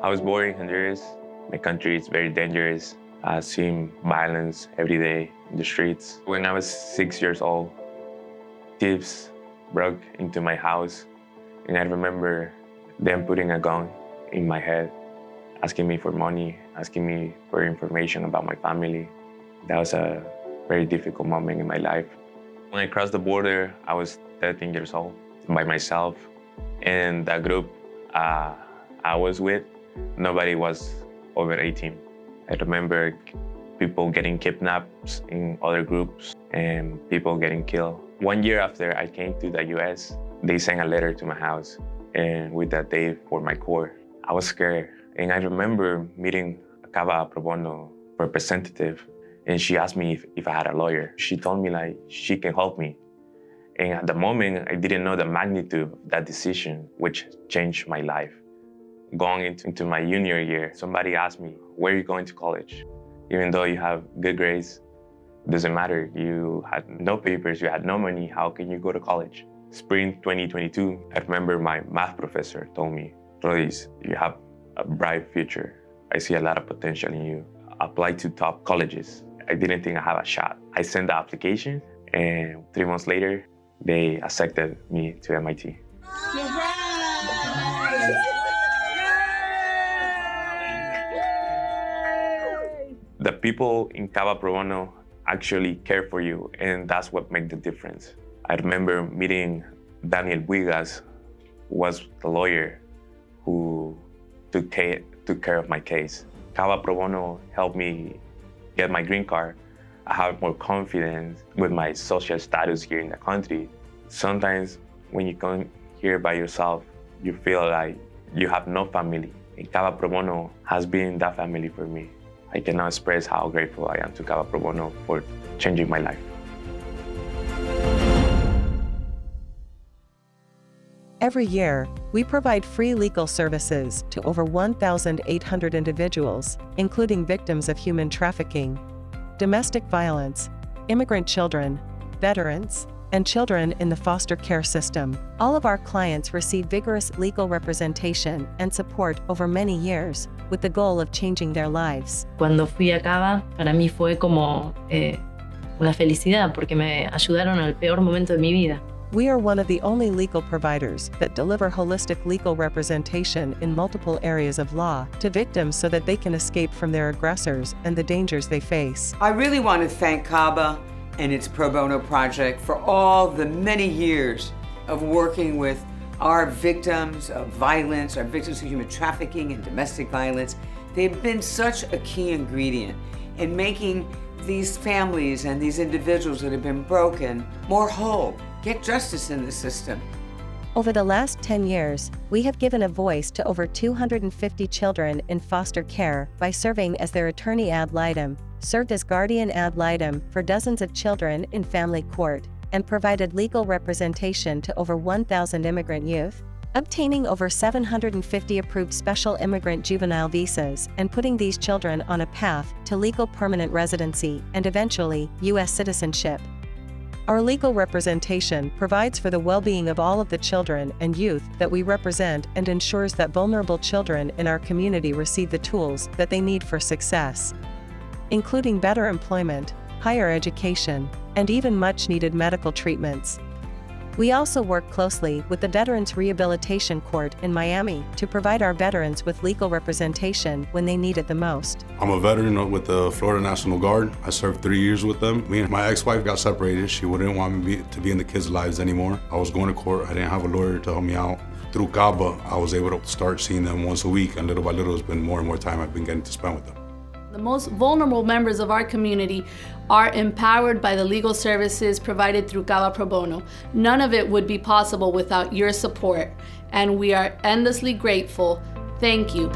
I was born in Honduras. My country is very dangerous. I see violence every day in the streets. When I was 6 years old, thieves broke into my house, and I remember them putting a gun in my head, asking me for money, asking me for information about my family. That was a very difficult moment in my life. When I crossed the border, I was 13 years old by myself. And the group I was with, nobody was over 18. I remember people getting kidnapped in other groups and people getting killed. 1 year after I came to the US, they sent a letter to my house and with that date for my court. I was scared. And I remember meeting a CABA pro bono representative, and she asked me if I had a lawyer. She told me like she can help me. And at the moment, I didn't know the magnitude of that decision, which changed my life. Going into my junior year, somebody asked me, where are you going to college? Even though you have good grades, doesn't matter. You had no papers, you had no money, how can you go to college? Spring 2022, I remember my math professor told me, Rodis, you have a bright future. I see a lot of potential in you. Apply to top colleges. I didn't think I had a shot. I sent the application, and 3 months later, they accepted me to MIT. The people in CABA Pro Bono actually care for you, and that's what makes the difference. I remember meeting Daniel Buigas, who was the lawyer who took care of my case. CABA Pro Bono helped me get my green card. I have more confidence with my social status here in the country. Sometimes when you come here by yourself, you feel like you have no family. And CABA Pro Bono has been that family for me. I cannot express how grateful I am to CABA Pro Bono for changing my life. Every year, we provide free legal services to over 1,800 individuals, including victims of human trafficking, domestic violence, immigrant children, veterans, and children in the foster care system. All of our clients receive vigorous legal representation and support over many years, with the goal of changing their lives. Cuando fui a CABA, para mí fue como una felicidad porque me ayudaron al peor momento de mi vida. We are one of the only legal providers that deliver holistic legal representation in multiple areas of law to victims so that they can escape from their aggressors and the dangers they face. I really want to thank CABA and its Pro Bono project for all the many years of working with our victims of violence, our victims of human trafficking and domestic violence. They've been such a key ingredient in making these families and these individuals that have been broken more whole, get justice in the system. Over the last 10 years, we have given a voice to over 250 children in foster care by serving as their attorney ad litem, served as guardian ad litem for dozens of children in family court, and provided legal representation to over 1,000 immigrant youth, obtaining over 750 approved special immigrant juvenile visas and putting these children on a path to legal permanent residency and eventually U.S. citizenship. Our legal representation provides for the well-being of all of the children and youth that we represent and ensures that vulnerable children in our community receive the tools that they need for success, including better employment, higher education, and even much-needed medical treatments. We also work closely with the Veterans Rehabilitation Court in Miami to provide our veterans with legal representation when they need it the most. I'm a veteran with the Florida National Guard. I served 3 years with them. Me and my ex-wife got separated. She wouldn't want me to be in the kids' lives anymore. I was going to court. I didn't have a lawyer to help me out. Through CABA, I was able to start seeing them once a week, and little by little, it's been more and more time I've been getting to spend with them. The most vulnerable members of our community are empowered by the legal services provided through CABA Pro Bono. None of it would be possible without your support, and we are endlessly grateful. Thank you.